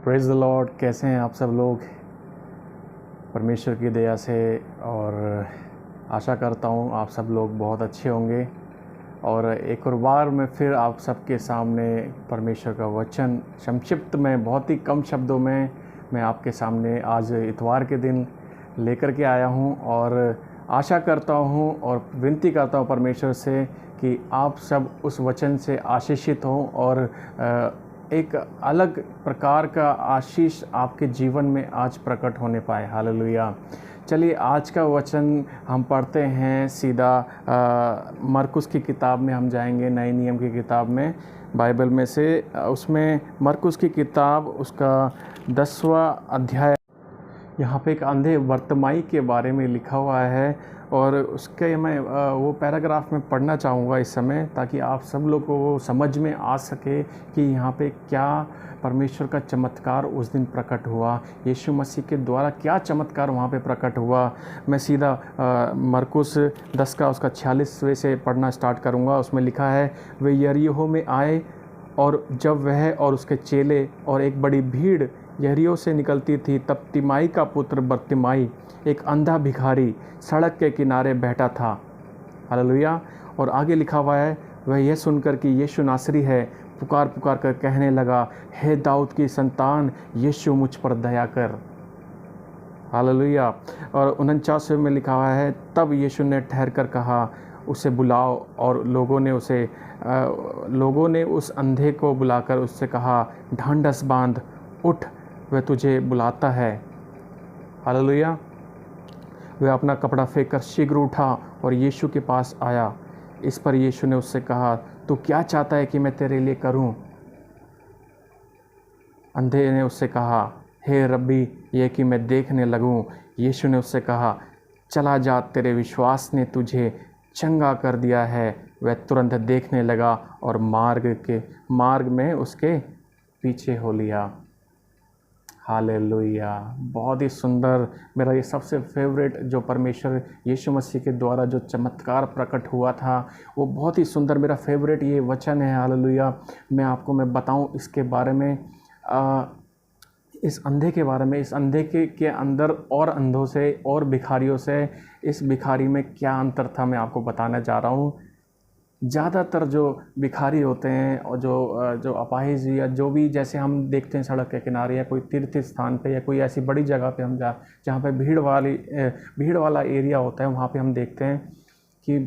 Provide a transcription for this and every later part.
Praise the Lord. कैसे हैं आप सब लोग? परमेश्वर की दया से और आशा करता हूँ आप सब लोग बहुत अच्छे होंगे। और एक और बार मैं फिर आप सबके सामने परमेश्वर का वचन संक्षिप्त में, बहुत ही कम शब्दों में मैं आपके सामने आज इतवार के दिन लेकर के आया हूँ। और आशा करता हूँ और विनती करता हूँ परमेश्वर से कि आप सब उस वचन से आशीषित हों और एक अलग प्रकार का आशीष आपके जीवन में आज प्रकट होने पाए। हालेलुया। चलिए आज का वचन हम पढ़ते हैं सीधा मरकुस की किताब में हम जाएंगे, नए नियम की किताब में, बाइबल में से। उसमें मरकुस की किताब उसका 10वां अध्याय, यहाँ पे एक अंधे वर्तमाई के बारे में लिखा हुआ है और उसके मैं वो पैराग्राफ में पढ़ना चाहूँगा इस समय, ताकि आप सब लोग को वो समझ में आ सके कि यहाँ पे क्या परमेश्वर का चमत्कार उस दिन प्रकट हुआ, यीशु मसीह के द्वारा क्या चमत्कार वहाँ पे प्रकट हुआ। मैं सीधा मरकुस 10 का उसका 46वें से पढ़ना स्टार्ट करूँगा। उसमें लिखा है, वे यरीहो में आए और जब वह और उसके चेले और एक बड़ी भीड़ यरीहो से निकलती थी, तब तिमाई का पुत्र बरतिमाई, एक अंधा भिखारी, सड़क के किनारे बैठा था। हालेलुया। और आगे लिखा हुआ है, वह यह सुनकर कि यीशु नासरी है, पुकार पुकार कर कहने लगा, हे दाऊद की संतान, यीशु मुझ पर दया कर। हालेलुया। और 49वें में लिखा हुआ है, तब यीशु ने ठहर कर कहा, उसे बुलाओ। और लोगों ने उस अंधे को बुलाकर उससे कहा, ढांढस बांध, उठ, वह तुझे बुलाता है। हालेलुया। वह अपना कपड़ा फेंक कर शीघ्र उठा और यीशु के पास आया। इस पर यीशु ने उससे कहा, तू क्या चाहता है कि मैं तेरे लिए करूं? अंधे ने उससे कहा, हे रब्बी, ये कि मैं देखने लगूं। यीशु ने उससे कहा, चला जा, तेरे विश्वास ने तुझे चंगा कर दिया है। वह तुरंत देखने लगा और मार्ग में उसके पीछे हो लिया। हालेलुया। बहुत ही सुंदर, मेरा ये सबसे फेवरेट जो परमेश्वर यीशु मसीह के द्वारा जो चमत्कार प्रकट हुआ था, वो बहुत ही सुंदर, मेरा फेवरेट ये वचन है। हालेलुया। मैं बताऊं इसके बारे में, इस अंधे के बारे में, इस अंधे के अंदर और अंधों से और भिखारियों से इस भिखारी में क्या अंतर था, मैं आपको बताने जा रहा हूँ। ज़्यादातर जो भिखारी होते हैं और जो अपाहिज या जो भी, जैसे हम देखते हैं सड़क के किनारे या कोई तीर्थ स्थान पे या कोई ऐसी बड़ी जगह पे हम जहाँ पे भीड़ वाला एरिया होता है, वहाँ पे हम देखते हैं कि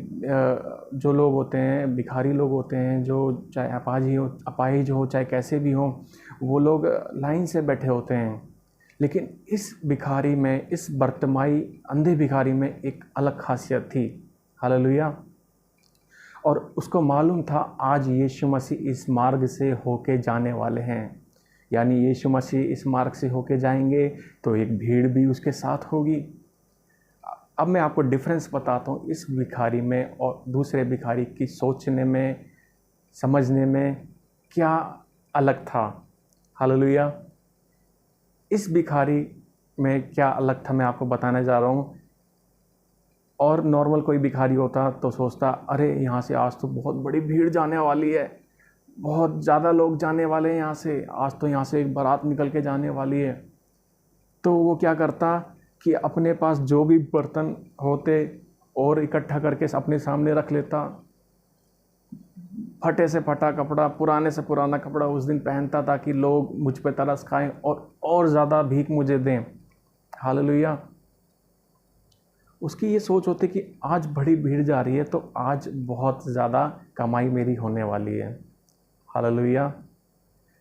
जो लोग होते हैं, भिखारी लोग होते हैं, जो चाहे अपाहिज हो चाहे कैसे भी हों, वो लोग लाइन से बैठे होते हैं। लेकिन इस भिखारी में, इस बरतिमाई अंधे भिखारी में एक अलग खासियत थी। हालेलुया। और उसको मालूम था आज यीशु मसीह इस मार्ग से होके जाने वाले हैं, यानी यीशु मसीह इस मार्ग से होके जाएंगे तो एक भीड़ भी उसके साथ होगी। अब मैं आपको डिफरेंस बताता हूँ इस भिखारी में और दूसरे भिखारी की सोचने में, समझने में क्या अलग था। हालेलुया। इस भिखारी में क्या अलग था मैं आपको बताने जा रहा हूँ। और नॉर्मल कोई भिखारी होता तो सोचता, अरे यहाँ से आज तो बहुत बड़ी भीड़ जाने वाली है, बहुत ज़्यादा लोग जाने वाले हैं यहाँ से, आज तो यहाँ से एक बारात निकल के जाने वाली है। तो वो क्या करता कि अपने पास जो भी बर्तन होते और इकट्ठा करके अपने सामने रख लेता। फटे से फटा कपड़ा, पुराने से पुराना कपड़ा उस दिन पहनता ताकि लोग मुझ पर तरस खाएं और ज़्यादा भीख मुझे दें। हालेलुया। उसकी ये सोच होती कि आज बड़ी भीड़ जा रही है तो आज बहुत ज़्यादा कमाई मेरी होने वाली है। हालेलुया।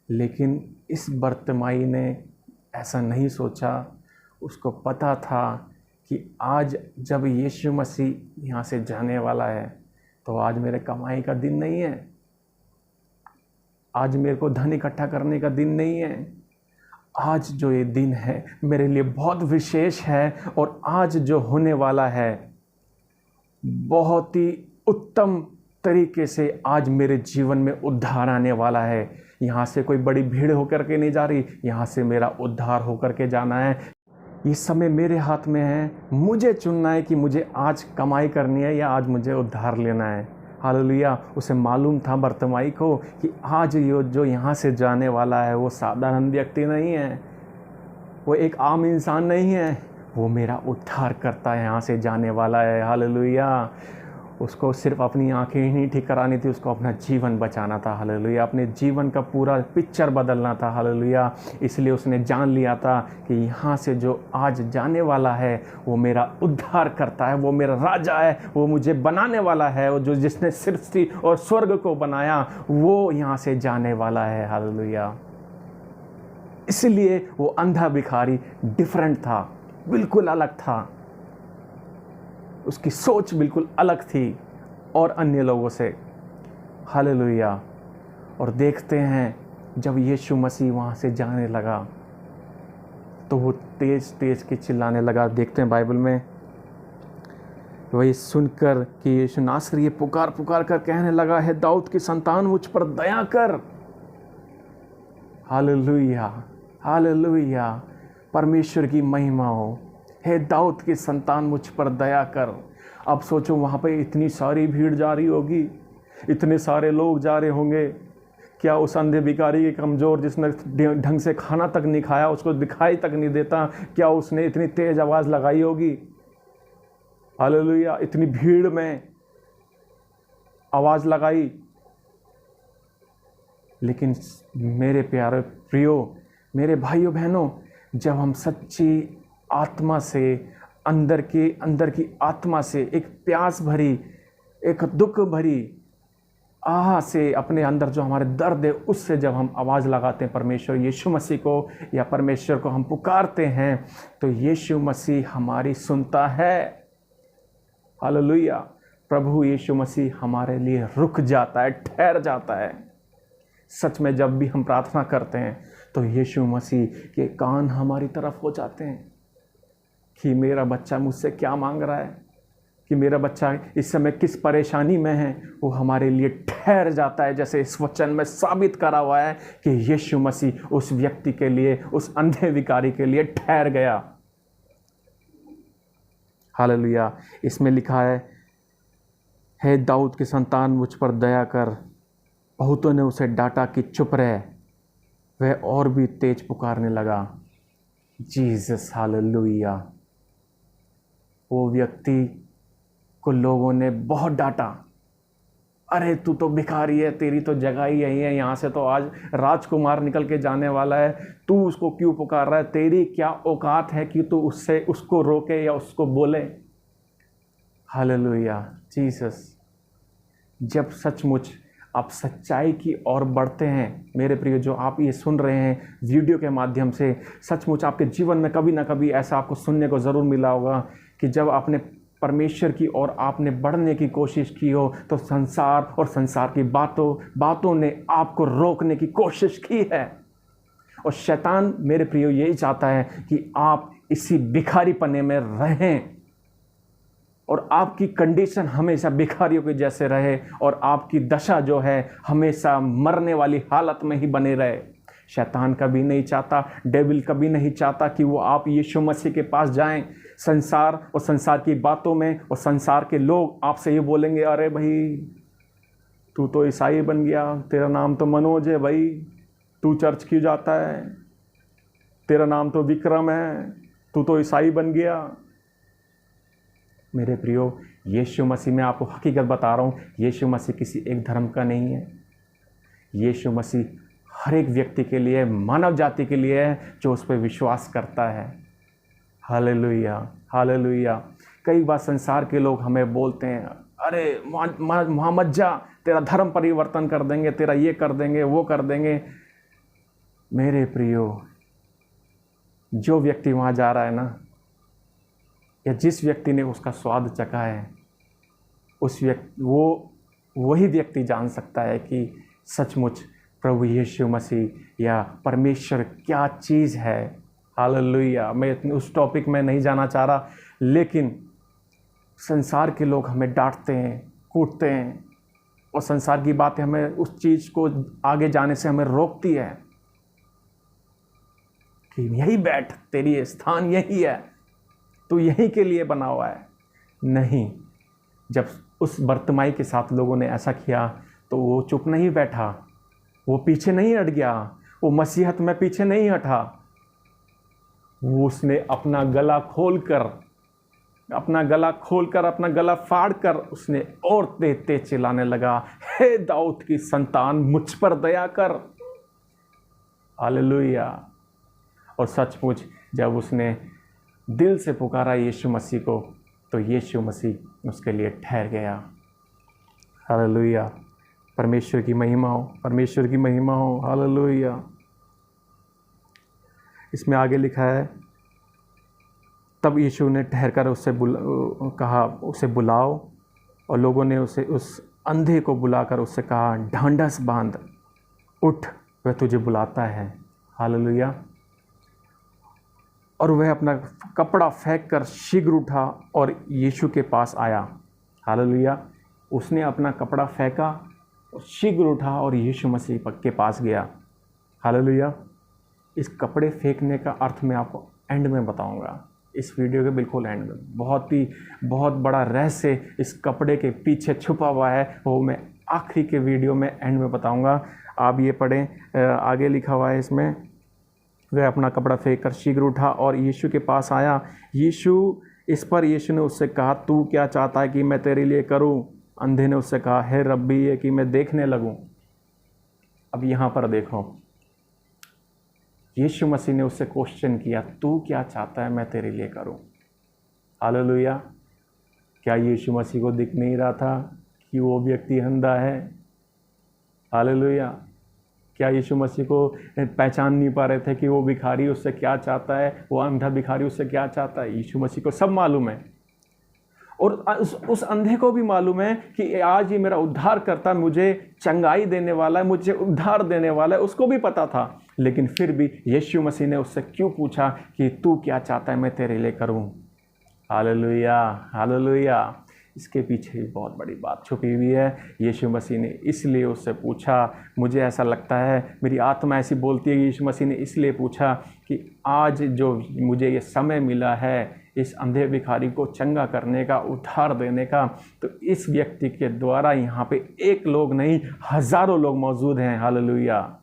लेकिन इस बरतिमाई ने ऐसा नहीं सोचा। उसको पता था कि आज जब यीशु मसीह यहाँ से जाने वाला है तो आज मेरे कमाई का दिन नहीं है, आज मेरे को धन इकट्ठा करने का दिन नहीं है। आज जो ये दिन है मेरे लिए बहुत विशेष है और आज जो होने वाला है बहुत ही उत्तम तरीके से आज मेरे जीवन में उद्धार आने वाला है। यहाँ से कोई बड़ी भीड़ होकर के नहीं जा रही, यहाँ से मेरा उद्धार होकर के जाना है। ये समय मेरे हाथ में है, मुझे चुनना है कि मुझे आज कमाई करनी है या आज मुझे उद्धार लेना है। हालेलुया। उसे मालूम था बरतिमाई को कि आज ये जो यहाँ से जाने वाला है वो साधारण व्यक्ति नहीं है, वो एक आम इंसान नहीं है, वो मेरा उद्धार करता है, यहाँ से जाने वाला है। हालेलुया। उसको सिर्फ अपनी आंखें ही नहीं ठीक करानी थी, उसको अपना जीवन बचाना था। हालेलुया। अपने जीवन का पूरा पिक्चर बदलना था। हालेलुया। इसलिए उसने जान लिया था कि यहाँ से जो आज जाने वाला है वो मेरा उद्धार करता है, वो मेरा राजा है, वो मुझे बनाने वाला है, और जो जिसने सृष्टि और स्वर्ग को बनाया वो यहाँ से जाने वाला है। हालेलुया। इसलिए वो अंधा भिखारी डिफरेंट था, बिल्कुल अलग था, उसकी सोच बिल्कुल अलग थी और अन्य लोगों से। हालेलुया। और देखते हैं जब यीशु मसीह वहाँ से जाने लगा तो वो तेज तेज के चिल्लाने लगा। देखते हैं बाइबल में, वही सुनकर कि यीशु नासरी ये पुकार पुकार कर कहने लगा, है दाऊद की संतान मुझ पर दया कर। हालेलुया। हालेलुया। परमेश्वर की महिमा हो। हे दाऊद की संतान मुझ पर दया कर। अब सोचो वहाँ पे इतनी सारी भीड़ जा रही होगी, इतने सारे लोग जा रहे होंगे। क्या उस अंधे भिखारी के कमज़ोर जिसने ढंग से खाना तक नहीं खाया, उसको दिखाई तक नहीं देता, क्या उसने इतनी तेज़ आवाज़ लगाई होगी? हालेलुया। इतनी भीड़ में आवाज़ लगाई। लेकिन मेरे प्यारे प्रियो, मेरे भाइयों बहनों, जब हम सच्ची आत्मा से अंदर की आत्मा से एक प्यास भरी, एक दुख भरी आह से अपने अंदर जो हमारे दर्द है उससे जब हम आवाज़ लगाते हैं परमेश्वर यीशु मसीह को या परमेश्वर को हम पुकारते हैं तो यीशु मसीह हमारी सुनता है। हालेलुया। प्रभु यीशु मसीह हमारे लिए रुक जाता है, ठहर जाता है। सच में जब भी हम प्रार्थना करते हैं तो यीशु मसीह के कान हमारी तरफ हो जाते हैं कि मेरा बच्चा मुझसे क्या मांग रहा है, कि मेरा बच्चा इस समय किस परेशानी में है। वो हमारे लिए ठहर जाता है, जैसे इस वचन में साबित करा हुआ है कि यीशु मसीह उस व्यक्ति के लिए, उस अंधे भिखारी के लिए ठहर गया। हालेलुया। इसमें लिखा है दाऊद की संतान मुझ पर दया कर। बहुतों ने उसे डांटा कि चुप रहे, वह और भी तेज पुकारने लगा, जीसस। हालेलुया। वो व्यक्ति को लोगों ने बहुत डांटा, अरे तू तो भिखारी है, तेरी तो जगह ही यही है, यहाँ से तो आज राजकुमार निकल के जाने वाला है, तू उसको क्यों पुकार रहा है? तेरी क्या औकात है कि तू उसको रोके या उसको बोले? हालेलुया। जीसस। जब सचमुच आप सच्चाई की ओर बढ़ते हैं, मेरे प्रिय जो आप ये सुन रहे हैं वीडियो के माध्यम से, सचमुच आपके जीवन में कभी ना कभी ऐसा आपको सुनने को ज़रूर मिला होगा कि जब आपने परमेश्वर की ओर आपने बढ़ने की कोशिश की हो तो संसार और संसार की बातों ने आपको रोकने की कोशिश की है। और शैतान, मेरे प्रियो, यही चाहता है कि आप इसी भिखारीपने में रहें और आपकी कंडीशन हमेशा भिखारियों के जैसे रहे और आपकी दशा जो है हमेशा मरने वाली हालत में ही बने रहे। शैतान कभी नहीं चाहता, डेविल कभी नहीं चाहता कि वो आप यीशु मसीह के पास जाएं। संसार और संसार की बातों में और संसार के लोग आपसे ये बोलेंगे, अरे भाई तू तो ईसाई बन गया, तेरा नाम तो मनोज है भाई, तू चर्च क्यों जाता है, तेरा नाम तो विक्रम है, तू तो ईसाई बन गया। मेरे प्रियो, यीशु मसीह, मैं आपको हकीकत बता रहा हूँ, यीशु मसीह किसी एक धर्म का नहीं है। यीशु मसीह हर एक व्यक्ति के लिए, मानव जाति के लिए है जो उस पर विश्वास करता है। हालेलुया। हालेलुया। कई बार संसार के लोग हमें बोलते हैं, अरे मोहम्मद जा, तेरा धर्म परिवर्तन कर देंगे, तेरा ये कर देंगे, वो कर देंगे। मेरे प्रियो, जो व्यक्ति वहाँ जा रहा है ना, या जिस व्यक्ति ने उसका स्वाद चखा है, वही व्यक्ति जान सकता है कि सचमुच प्रभु यीशु मसीह या परमेश्वर क्या चीज़ है। हालेलुया। मैं उस टॉपिक में नहीं जाना चाह रहा, लेकिन संसार के लोग हमें डांटते हैं, कूटते हैं और संसार की बातें हमें उस चीज़ को आगे जाने से हमें रोकती है कि यही बैठ, तेरी स्थान यही है, तू यहीं के लिए बना हुआ है। नहीं, जब उस बर्तिमाई के साथ लोगों ने ऐसा किया तो वो चुप नहीं बैठा, वो पीछे नहीं हट गया, वो मसीहत में पीछे नहीं हटा। वो उसने अपना गला खोलकर अपना गला फाड़कर उसने और तेज तेज चिल्लाने लगा, हे दाऊद की संतान मुझ पर दया कर। हालेलुया। और सचमुच जब उसने दिल से पुकारा यीशु मसीह को, तो यीशु मसीह उसके लिए ठहर गया। हालेलुया। परमेश्वर की महिमा हो, परमेश्वर की महिमा हो। हालेलुया। इसमें आगे लिखा है, तब यीशु ने ठहरकर उससे कहा, उसे बुलाओ। और लोगों ने उसे, उस अंधे को बुलाकर उससे कहा, ढांढस बांध, उठ, वह तुझे बुलाता है। हालेलुया। और वह अपना कपड़ा फेंक कर शीघ्र उठा और यीशु के पास आया। हालेलुया। उसने अपना कपड़ा फेंका और शीघ्र उठा और यीशु मसीह के पास गया। हालेलुया। इस कपड़े फेंकने का अर्थ मैं आपको एंड में बताऊंगा, इस वीडियो के बिल्कुल एंड में। बहुत बड़ा रहस्य इस कपड़े के पीछे छुपा हुआ है, वो मैं आखिरी के वीडियो में एंड में बताऊंगा। आप ये पढ़ें, आगे लिखा हुआ है इसमें, वह अपना कपड़ा फेंक कर शीघ्र उठा और यीशु के पास आया। यीशु ने उससे कहा, तू क्या चाहता है कि मैं तेरे लिए करूं? अंधे ने उससे कहा, हे रब्बी, ये कि मैं देखने लगूं। अब यहाँ पर देखो, यीशु मसीह ने उससे क्वेश्चन किया, तू क्या चाहता है मैं तेरे लिए करूं? हालेलुया। क्या यीशु मसीह को दिख नहीं रहा था कि वो व्यक्ति अंधा है? हालेलुया। क्या यीशु मसीह को पहचान नहीं पा रहे थे कि वो भिखारी उससे क्या चाहता है, वो अंधा भिखारी उससे क्या चाहता है? यीशु मसीह को सब मालूम है। और उस अंधे को भी मालूम है कि आज ये मेरा उद्धार करता, मुझे चंगाई देने वाला है, मुझे उद्धार देने वाला है, उसको भी पता था। लेकिन फिर भी यीशु मसीह ने उससे क्यों पूछा कि तू क्या चाहता है मैं तेरे लिए करूं? Hallelujah, hallelujah. इसके पीछे भी बहुत बड़ी बात छुपी हुई है। यीशु मसीह ने इसलिए उससे पूछा, मुझे ऐसा लगता है, मेरी आत्मा ऐसी बोलती है कि यीशु मसीह ने इसलिए पूछा कि आज जो मुझे ये समय मिला है इस अंधे भिखारी को चंगा करने का, उद्धार देने का, तो इस व्यक्ति के द्वारा यहाँ पे एक लोग नहीं, हज़ारों लोग मौजूद हैं। हालेलुया।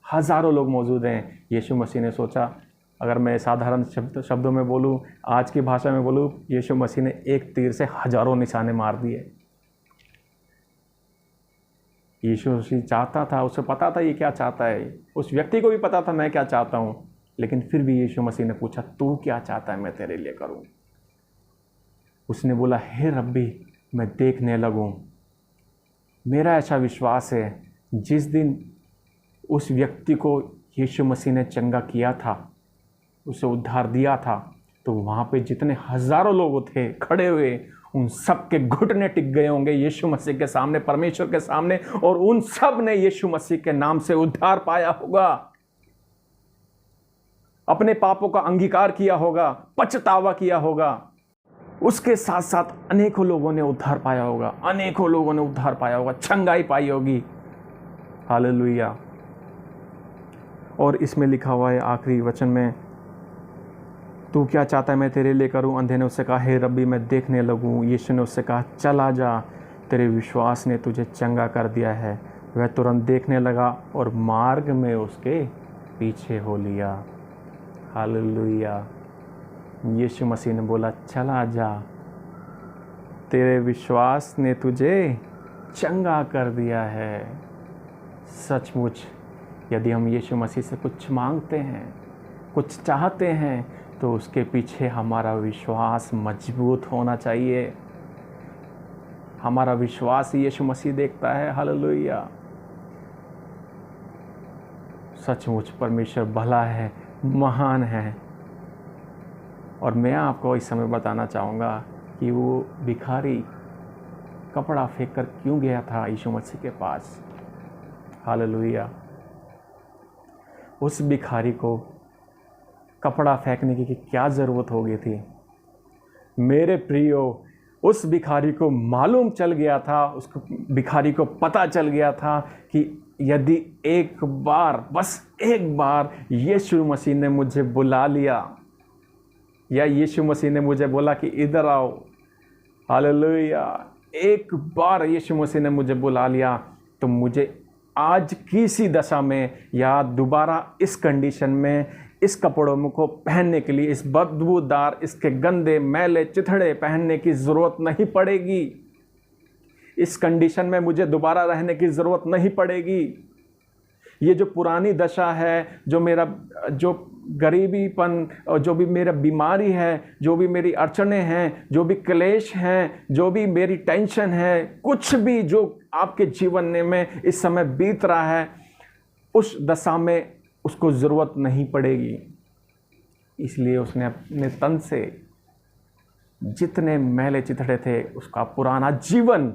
हज़ारों लोग मौजूद हैं। यीशु मसीह ने सोचा, अगर मैं साधारण शब्दों में बोलूँ, आज की भाषा में बोलूँ, यीशु मसीह ने एक तीर से हज़ारों निशाने मार दिए। यीशु मसीह चाहता था, उसे पता था ये क्या चाहता है, उस व्यक्ति को भी पता था मैं क्या चाहता हूँ, लेकिन फिर भी यीशु मसीह ने पूछा, तू क्या चाहता है मैं तेरे लिए करूँ? उसने बोला, हे रब्बी, मैं देखने लगूँ। मेरा ऐसा विश्वास है, जिस दिन उस व्यक्ति को यीशु मसीह ने चंगा किया था, उसे उद्धार दिया था, तो वहाँ पे जितने हज़ारों लोग थे खड़े हुए, उन सब के घुटने टिक गए होंगे यीशु मसीह के सामने, परमेश्वर के सामने, और उन सब ने यीशु मसीह के नाम से उद्धार पाया होगा, अपने पापों का अंगीकार किया होगा, पछतावा किया होगा। उसके साथ साथ अनेकों लोगों ने उद्धार पाया होगा, अनेकों लोगों ने उद्धार पाया होगा, चंगाई पाई होगी। हालेलुया। और इसमें लिखा हुआ है आखिरी वचन में, तू क्या चाहता है मैं तेरे लिए करूं? अंधे ने उससे कहा, हे रब्बी, मैं देखने लगूं। यीशु ने उससे कहा, चला जा, तेरे विश्वास ने तुझे चंगा कर दिया है। वह तुरंत देखने लगा और मार्ग में उसके पीछे हो लिया। हालेलुया। यीशु मसीह ने बोला, चला जा, तेरे विश्वास ने तुझे चंगा कर दिया है। सचमुच यदि हम यीशु मसीह से कुछ मांगते हैं, कुछ चाहते हैं, तो उसके पीछे हमारा विश्वास मजबूत होना चाहिए। हमारा विश्वास यीशु मसीह देखता है। हालेलुया। सचमुच परमेश्वर भला है, महान है। और मैं आपको इस समय बताना चाहूँगा कि वो भिखारी कपड़ा फेंक कर क्यों गया था यीशु मसीह के पास। हालेलुया। उस भिखारी को कपड़ा फेंकने की क्या ज़रूरत हो गई थी? मेरे प्रियो, उस भिखारी को मालूम चल गया था, उस भिखारी को पता चल गया था कि यदि एक बार, बस एक बार यीशु मसीह ने मुझे बुला लिया, या यीशु मसीह ने मुझे बोला कि इधर आओ, हालेलुया। एक बार यीशु मसीह ने मुझे बुला लिया तो मुझे आज की सी दशा में या दोबारा इस कंडीशन में इस कपड़ों को पहनने के लिए, इस बदबूदार, इसके गंदे मैले चिथड़े पहनने की ज़रूरत नहीं पड़ेगी। इस कंडीशन में मुझे दोबारा रहने की ज़रूरत नहीं पड़ेगी। ये जो पुरानी दशा है, जो गरीबीपन, और जो भी मेरा बीमारी है, जो भी मेरी अड़चनें हैं, जो भी क्लेश हैं, जो भी मेरी टेंशन है, कुछ भी जो आपके जीवन में इस समय बीत रहा है, उस दशा में उसको ज़रूरत नहीं पड़ेगी। इसलिए उसने अपने तन से जितने मैले चिथड़े थे, उसका पुराना जीवन,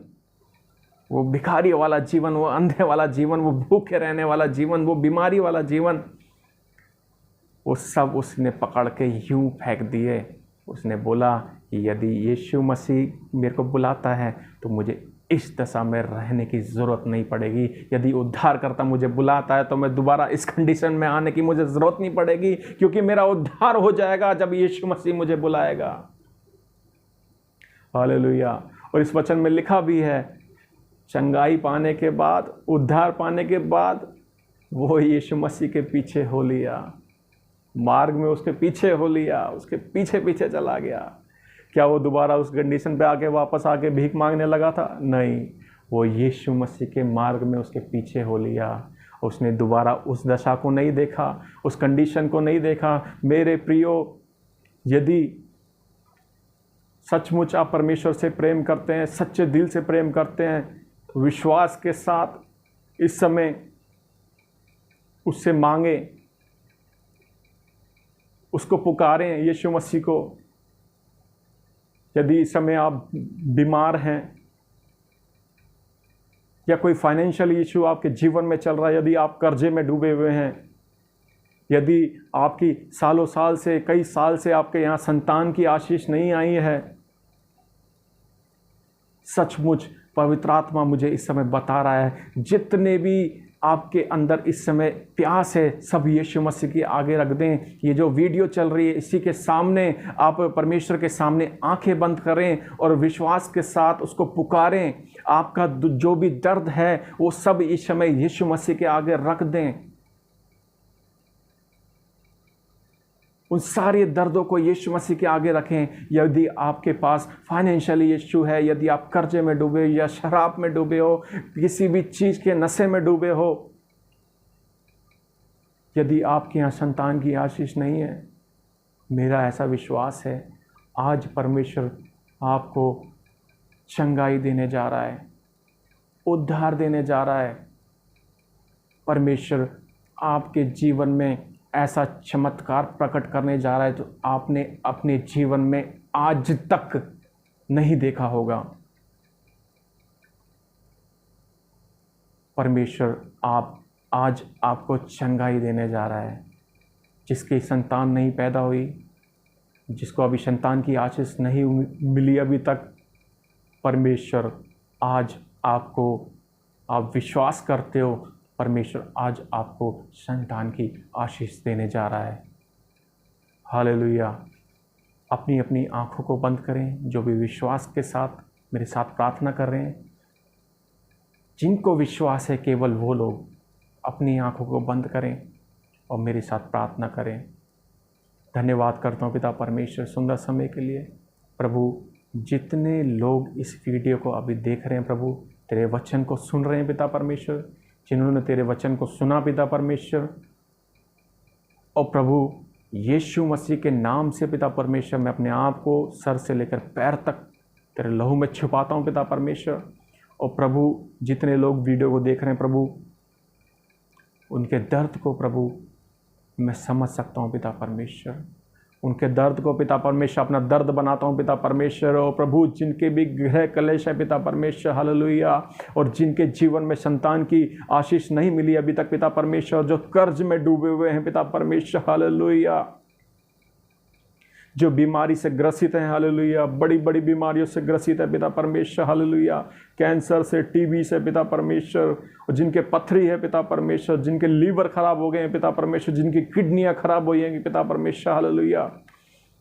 वो भिखारी वाला जीवन, वो अंधे वाला जीवन, वो भूखे रहने वाला जीवन, वो बीमारी वाला जीवन, वो सब उसने पकड़ के यूं फेंक दिए। उसने बोला कि यदि यीशु मसीह मेरे को बुलाता है तो मुझे इस दशा में रहने की ज़रूरत नहीं पड़ेगी। यदि उद्धारकर्ता मुझे बुलाता है तो मैं दोबारा इस कंडीशन में आने की मुझे ज़रूरत नहीं पड़ेगी, क्योंकि मेरा उद्धार हो जाएगा जब यीशु मसीह मुझे बुलाएगा। हालेलुया। और इस वचन में लिखा भी है, चंगाई पाने के बाद, उद्धार पाने के बाद वो यीशु मसीह के पीछे हो लिया, मार्ग में उसके पीछे हो लिया, उसके पीछे पीछे चला गया। क्या वो दोबारा उस कंडीशन पे आके वापस आके भीख मांगने लगा था? नहीं, वो यीशु मसीह के मार्ग में उसके पीछे हो लिया। उसने दोबारा उस दशा को नहीं देखा, उस कंडीशन को नहीं देखा। मेरे प्रियो, यदि सचमुच आप परमेश्वर से प्रेम करते हैं, सच्चे दिल से प्रेम करते हैं, विश्वास के साथ इस समय उससे मांगे, उसको पुकारें, यीशु मसीह को। यदि इस समय आप बीमार हैं या कोई फाइनेंशियल इशू आपके जीवन में चल रहा है, यदि आप कर्जे में डूबे हुए हैं, यदि आपकी सालों साल से, कई साल से आपके यहाँ संतान की आशीष नहीं आई है, सचमुच पवित्र आत्मा मुझे इस समय बता रहा है, जितने भी आपके अंदर इस समय प्यास है, सब यीशु मसीह के आगे रख दें। ये जो वीडियो चल रही है, इसी के सामने आप परमेश्वर के सामने आंखें बंद करें और विश्वास के साथ उसको पुकारें। आपका जो भी दर्द है वो सब इस समय यीशु मसीह के आगे रख दें। उन सारे दर्दों को यीशु मसीह के आगे रखें। यदि आपके पास फाइनेंशियली इश्यू है, यदि आप कर्जे में डूबे या शराब में डूबे हो, किसी भी चीज़ के नशे में डूबे हो, यदि आपके यहाँ संतान की आशीष नहीं है, मेरा ऐसा विश्वास है आज परमेश्वर आपको चंगाई देने जा रहा है, उद्धार देने जा रहा है। परमेश्वर आपके जीवन में ऐसा चमत्कार प्रकट करने जा रहा है तो आपने अपने जीवन में आज तक नहीं देखा होगा। परमेश्वर आज आपको चंगाई देने जा रहा है। जिसकी संतान नहीं पैदा हुई, जिसको अभी संतान की आशीष नहीं मिली अभी तक, परमेश्वर आज आपको, आप विश्वास करते हो, परमेश्वर आज आपको संतान की आशीष देने जा रहा है। हालेलुया। अपनी अपनी आंखों को बंद करें। जो भी विश्वास के साथ मेरे साथ प्रार्थना कर रहे हैं, जिनको विश्वास है, केवल वो लोग अपनी आंखों को बंद करें और मेरे साथ प्रार्थना करें। धन्यवाद करता हूँ पिता परमेश्वर सुंदर समय के लिए। प्रभु, जितने लोग इस वीडियो को अभी देख रहे हैं प्रभु, तेरे वचन को सुन रहे हैं पिता परमेश्वर, जिन्होंने तेरे वचन को सुना पिता परमेश्वर, और प्रभु यीशु मसीह के नाम से पिता परमेश्वर, मैं अपने आप को सर से लेकर पैर तक तेरे लहू में छुपाता हूँ पिता परमेश्वर। और प्रभु, जितने लोग वीडियो को देख रहे हैं प्रभु, उनके दर्द को प्रभु मैं समझ सकता हूँ पिता परमेश्वर। उनके दर्द को पिता परमेश्वर अपना दर्द बनाता हूँ पिता परमेश्वर। और प्रभु, जिनके भी गृह कलेश है पिता परमेश्वर, हालेलुया, और जिनके जीवन में संतान की आशीष नहीं मिली अभी तक पिता परमेश्वर, जो कर्ज में डूबे हुए हैं पिता परमेश्वर, हालेलुया, जो बीमारी से ग्रसित हैं, हालेलुया, बड़ी बड़ी बीमारियों से ग्रसित है पिता परमेश्वर, हालेलुया, कैंसर से, टीबी से पिता परमेश्वर, और जिनके पथरी है पिता परमेश्वर, जिनके लीवर खराब हो गए हैं पिता परमेश्वर, जिनकी किडनियां खराब हो गई हैं पिता परमेश्वर, हालेलुया,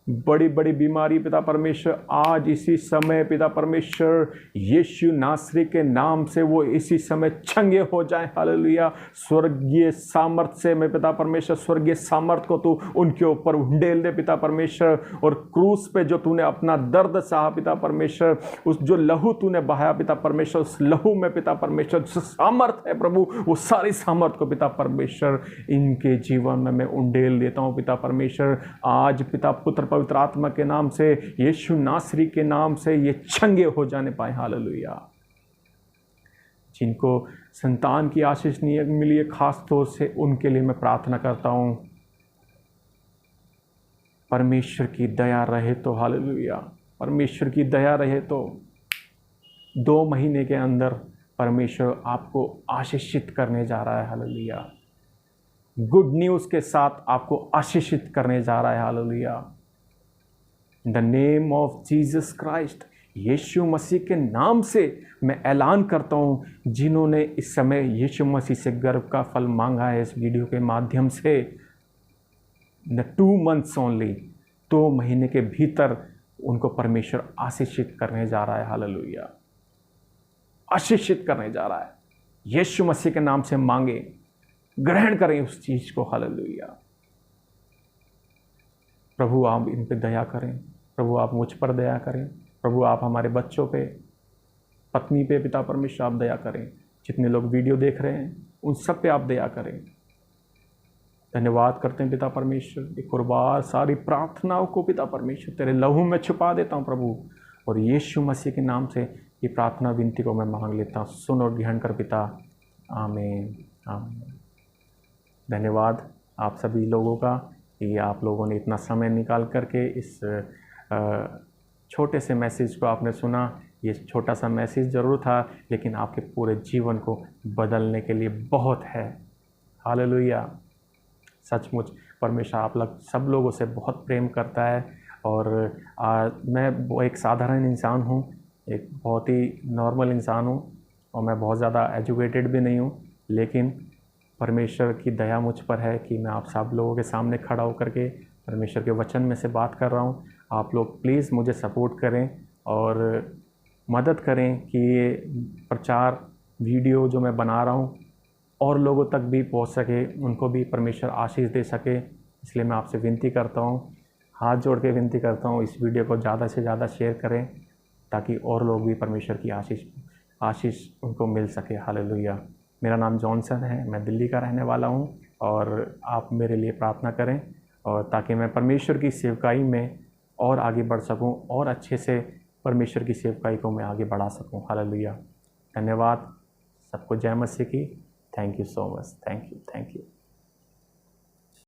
बड़ी बड़ी बीमारी पिता परमेश्वर आज इसी समय पिता परमेश्वर यीशु नासरी के नाम से वो इसी समय चंगे हो जाए। हालेलुया। स्वर्गीय सामर्थ से मैं पिता परमेश्वर स्वर्गीय सामर्थ को तू उनके ऊपर उंडेल दे पिता परमेश्वर। और क्रूस पे जो तूने अपना दर्द सहा पिता परमेश्वर, उस जो लहू तूने बहाया पिता परमेश्वर, उस लहू में पिता परमेश्वर जो सामर्थ है प्रभु, वो सारी सामर्थ को पिता परमेश्वर इनके जीवन में मैं उंडेल देता हूँ पिता परमेश्वर। आज पिता पुत्र पवित्र आत्मा के नाम से, यीशु नासरी के नाम से ये चंगे हो जाने पाए। हालेलुया। जिनको संतान की आशीष नहीं मिली है खास तौर से उनके लिए मैं प्रार्थना करता हूँ, परमेश्वर की दया रहे तो। हालेलुया। परमेश्वर की दया रहे तो 2 महीने के अंदर परमेश्वर आपको आशीषित करने जा रहा है। हालेलुया। गुड न्यूज़ के साथ आपको आशीषित करने जा रहा है। Hallelujah. In the name of Jesus Christ, यीशु मसीह के नाम से मैं ऐलान करता हूँ, जिन्होंने इस समय यीशु मसीह से गर्व का फल मांगा है इस वीडियो के माध्यम से, इन 2 months ओनली, 2 महीने के भीतर उनको परमेश्वर आशीषित करने जा रहा है। हालेलुया। आशीषित करने जा रहा है। यीशु मसीह के नाम से मांगे, ग्रहण करें उस चीज को। हालेलुया। प्रभु आप इन पे दया करें, प्रभु आप मुझ पर दया करें, प्रभु आप हमारे बच्चों पे, पत्नी पे पिता परमेश्वर आप दया करें। जितने लोग वीडियो देख रहे हैं उन सब पे आप दया करें। धन्यवाद करते हैं पिता परमेश्वर। एक और बार सारी प्रार्थनाओं को पिता परमेश्वर तेरे लहू में छुपा देता हूँ प्रभु, और यीशु मसीह के नाम से ये प्रार्थना विनती को मैं मांग लेता हूँ। सुन और ग्रहण कर पिता। आमीन आमीन। धन्यवाद आप सभी लोगों का कि आप लोगों ने इतना समय निकाल करके इस छोटे से मैसेज को आपने सुना। ये छोटा सा मैसेज ज़रूर था, लेकिन आपके पूरे जीवन को बदलने के लिए बहुत है। हालेलुया। सचमुच परमेश्वर आप लोग सब लोगों से बहुत प्रेम करता है। और मैं वो एक साधारण इंसान हूँ, एक बहुत ही नॉर्मल इंसान हूँ, और मैं बहुत ज़्यादा एजुकेटेड भी नहीं हूँ, लेकिन परमेश्वर की दया मुझ पर है कि मैं आप सब लोगों के सामने खड़ा होकर के परमेश्वर के वचन में से बात कर रहा हूँ। आप लोग प्लीज़ मुझे सपोर्ट करें और मदद करें कि ये प्रचार वीडियो जो मैं बना रहा हूँ और लोगों तक भी पहुँच सके, उनको भी परमेश्वर आशीष दे सके। इसलिए मैं आपसे विनती करता हूँ, हाथ जोड़ के विनती करता हूँ, इस वीडियो को ज़्यादा से ज़्यादा शेयर करें ताकि और लोग भी परमेश्वर की आशीष उनको मिल सके। हालेलुया। मेरा नाम जॉनसन है, मैं दिल्ली का रहने वाला हूँ, और आप मेरे लिए प्रार्थना करें और ताकि मैं परमेश्वर की सेवकाई में और आगे बढ़ सकूँ और अच्छे से परमेश्वर की सेवकाई को मैं आगे बढ़ा सकूँ। हालेलुया। धन्यवाद सबको। जय मसीह की। Thank you so much. Thank you.